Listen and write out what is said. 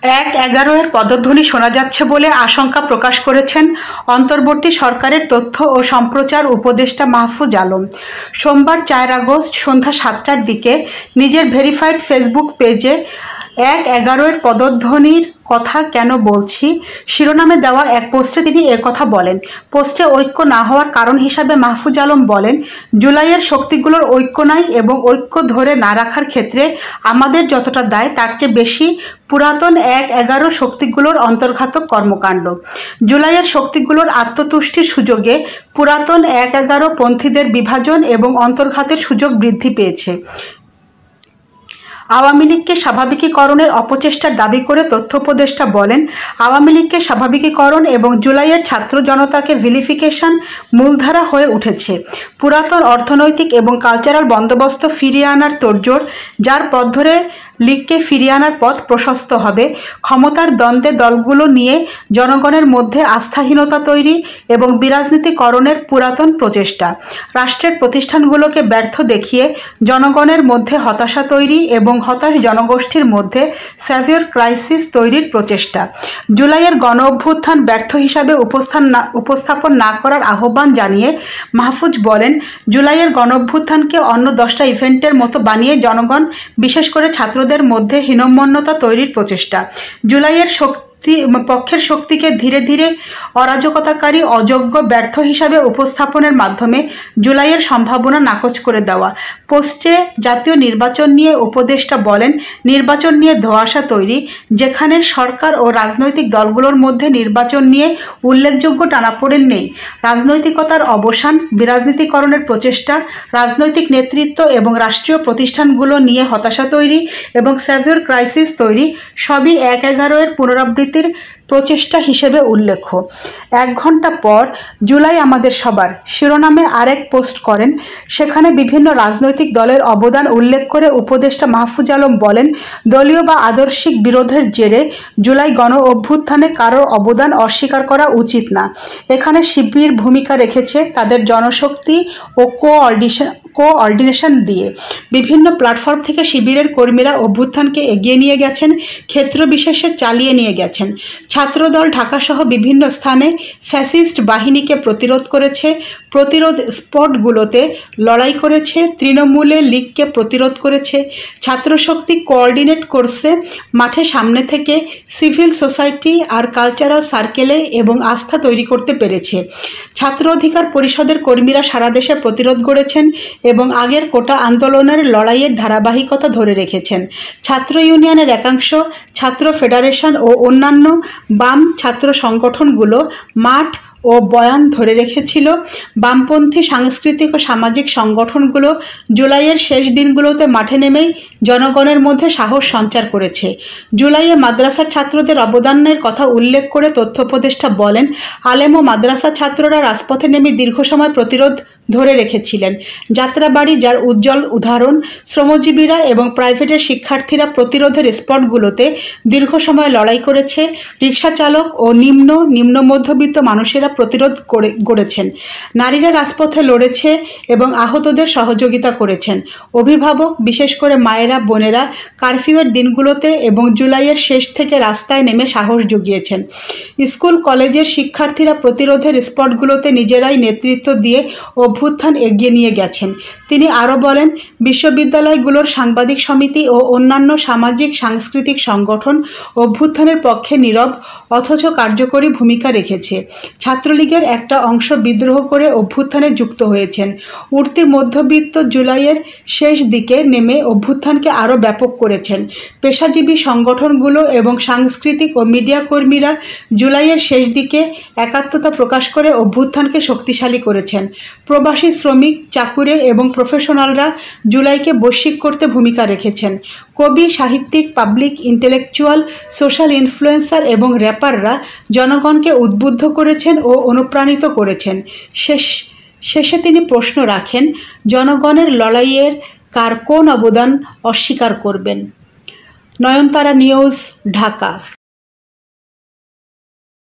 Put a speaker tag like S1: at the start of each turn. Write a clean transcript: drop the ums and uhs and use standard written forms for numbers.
S1: ১-১১-এর পদধ্বনি শোনা যাচ্ছে বলে আশঙ্কা প্রকাশ করেছেন অন্তর্বর্তী সরকারের তথ্য ও সম্প্রচার উপদেষ্টা মাহফুজ আলম। সোমবার ৪ আগস্ট সন্ধ্যা ৭টার দিকে নিজের ভেরিফাইড ফেসবুক পেজে ১-১১-এর পদধ্বনির কথা কেন বলছি শিরোনামে দেওয়া এক পোস্টে তিনি একথা বলেন। পোস্টে ঐক্য না হওয়ার কারণ হিসাবে মাহফুজ আলম বলেন, জুলাইয়ের শক্তিগুলোর ঐক্য নাই এবং ঐক্য ধরে না রাখার ক্ষেত্রে আমাদের যতটা দায় তার চেয়ে বেশি পুরাতন ১-১১ শক্তিগুলোর অন্তর্ঘাতক কর্মকাণ্ড। জুলাইয়ের শক্তিগুলোর আত্মতুষ্টির সুযোগে পুরাতন ১-১১ পন্থীদের বিভাজন এবং অন্তর্ঘাতের সুযোগ বৃদ্ধি পেয়েছে। আওয়ামী লীগকে স্বাভাবিকীকরণের অপচেষ্টার দাবি করে তথ্য উপদেষ্টা বলেন, আওয়ামী লীগকে স্বাভাবিকীকরণ এবং জুলাইয়ের ছাত্র জনতাকে ভিলিফিকেশন মূলধারা হয়ে উঠেছে। পুরাতন অর্থনৈতিক এবং কালচারাল বন্দোবস্ত ফিরিয়ে আনার তোড়জোড়, যার পথ ধরে লীগকে ফিরিয়ে আনার পথ প্রশস্ত হবে। ক্ষমতার দ্বন্দ্বে দলগুলো নিয়ে জনগণের মধ্যে আস্থাহীনতা তৈরি এবং বিরাজনীতিকরণের পুরাতন প্রচেষ্টা। রাষ্ট্রের প্রতিষ্ঠানগুলোকে ব্যর্থ দেখিয়ে জনগণের মধ্যে হতাশা তৈরি এবং হতাশ জনগোষ্ঠীর মধ্যে সেভিয়র ক্রাইসিস তৈরির প্রচেষ্টা। জুলাইয়ের গণ অভ্যুত্থান ব্যর্থ হিসাবে উপস্থাপন না করার আহ্বান জানিয়ে মাহফুজ বলেন, জুলাইয়ের গণ অভ্যুত্থানকে অন্য 10টা ইভেন্টের মতো বানিয়ে জনগণ, বিশেষ করে ছাত্রদের মধ্যে হীনম্মন্যতা তৈরির প্রচেষ্টা। জুলাইয়ের পক্ষের শক্তিকে ধীরে ধীরে অরাজকতাকারী, অযোগ্য, ব্যর্থ হিসাবে উপস্থাপনের মাধ্যমে জুলাইয়ের সম্ভাবনা নাকচ করে দেওয়া। পোস্টে জাতীয় নির্বাচন নিয়ে উপদেষ্টা বলেন, নির্বাচন নিয়ে ধোঁয়াশা তৈরি। যেখানে সরকার ও রাজনৈতিক দলগুলোর মধ্যে নির্বাচন নিয়ে উল্লেখযোগ্য টানাপোড়েন নেই, রাজনৈতিকতার অবসান, বিরাজনীতিকরণের প্রচেষ্টা, রাজনৈতিক নেতৃত্ব এবং রাষ্ট্রীয় প্রতিষ্ঠানগুলো নিয়ে হতাশা তৈরি এবং সেভিয়র ক্রাইসিস তৈরি সবই ১-১১-এর পুনরাবৃত্তির প্রচেষ্টা হিসেবে উল্লেখ্য। ১ ঘন্টা পর জুলাই আমাদের সবার শিরোনামে আরেক পোস্ট করেন। সেখানে বিভিন্ন রাজনৈতিক দলের অবদান উল্লেখ করে উপদেষ্টা মাহফুজ আলম বলেন, দলীয় বা আদর্শিক বিরোধের জেরে জুলাই গণ অভ্যুত্থানে কারোর অবদান অস্বীকার করা উচিত না। এখানে শিবির ভূমিকা রেখেছে তাদের জনশক্তি ও কোঅর্ডিনেশন দিয়ে। বিভিন্ন প্ল্যাটফর্ম থেকে শিবিরের কর্মীরা অভ্যুত্থানকে এগিয়ে নিয়ে গেছেন, ক্ষেত্র বিশেষে চালিয়ে নিয়ে গেছেন। ছাত্রদল ঢাকাসহ বিভিন্ন স্থানে ফ্যাসিস্ট বাহিনীকে প্রতিরোধ করেছে, প্রতিরোধ স্পটগুলোতে লড়াই করেছে, তৃণমূলে লীগকে প্রতিরোধ করেছে। ছাত্রশক্তি কোঅর্ডিনেট করছে মাঠে সামনে থেকে, সিভিল সোসাইটি আর কালচারাল সার্কেলে এবং আস্থা তৈরি করতে পেরেছে। ছাত্র অধিকার পরিষদের কর্মীরা সারা দেশে প্রতিরোধ গড়েছেন এবং আগের কোটা আন্দোলনের লড়াইয়ের ধারাবাহিকতা ধরে রেখেছেন। ছাত্র ইউনিয়নের একাংশ, ছাত্র ফেডারেশন ও অন্যান্য বাম ছাত্র সংগঠনগুলো মাঠ ও বয়ান ধরে রেখেছিল। বামপন্থী সাংস্কৃতিক ও সামাজিক সংগঠনগুলো জুলাইয়ের শেষ দিনগুলোতে মাঠে নেমেই জনগণের মধ্যে সাহস সঞ্চার করেছে। জুলাইয়ে মাদ্রাসার ছাত্রদের অবদানের কথা উল্লেখ করে তথ্য উপদেষ্টা বলেন, আলেম ও মাদ্রাসা ছাত্ররা রাজপথে নেমে দীর্ঘ সময় প্রতিরোধ ধরে রেখেছিলেন। যাত্রাবাড়ি যার উজ্জ্বল উদাহরণ, শ্রমজীবীরা এবং প্রাইভেটের শিক্ষার্থীরা প্রতিরোধের স্পটগুলোতে দীর্ঘ সময় লড়াই করেছে। রিক্সা চালক ও নিম্ন মধ্যবিত্ত মানুষেরা প্রতিরোধ গড়েছেন। নারীরা রাজপথে লড়েছে এবং আহতদের সহযোগিতা করেছেন। অভিভাবক, বিশেষ করে মায়েরা, বোনেরা কারফিউয়ের দিনগুলোতে এবং জুলাইয়ের শেষ থেকে রাস্তায় নেমে সাহস জুগিয়েছেন। স্কুল কলেজের শিক্ষার্থীরা প্রতিরোধের স্পটগুলোতে নিজেরাই নেতৃত্ব দিয়ে অভ্যুত্থান এগিয়ে নিয়ে গেছেন। তিনি আরও বলেন, বিশ্ববিদ্যালয়গুলোর সাংবাদিক সমিতি ও অন্যান্য সামাজিক সাংস্কৃতিক সংগঠন অভ্যুত্থানের পক্ষে নীরব অথচ কার্যকরী ভূমিকা রেখেছে। ছাত্রলীগের একটা অংশ বিদ্রোহ করে অভ্যুত্থানে যুক্ত হয়েছেন। উঠতি মধ্যবিত্ত জুলাইয়ের শেষ দিকে নেমে অভ্যুত্থানকে আরও ব্যাপক করেছেন। পেশাজীবী সংগঠনগুলো এবং সাংস্কৃতিক ও মিডিয়া কর্মীরা জুলাইয়ের শেষ দিকে একাত্মতা প্রকাশ করে অভ্যুত্থানকে শক্তিশালী করেছেন। প্রবাসী শ্রমিক, চাকুরে এবং প্রফেশনালরা জুলাইকে বৈশ্বিক করতে ভূমিকা রেখেছেন। কবি, সাহিত্যিক, পাবলিক ইন্টেলেকচুয়াল, সোশ্যাল ইনফ্লুয়েন্সার এবং র্যাপাররা জনগণকে উদ্বুদ্ধ করেছেন ও অনুপ্রাণিত করেছেন। শেষে তিনি প্রশ্ন রাখেন, জনগণের লড়াইয়ের কার কোন অবদান অস্বীকার করবেন? নয়নতারা নিউজ, ঢাকা।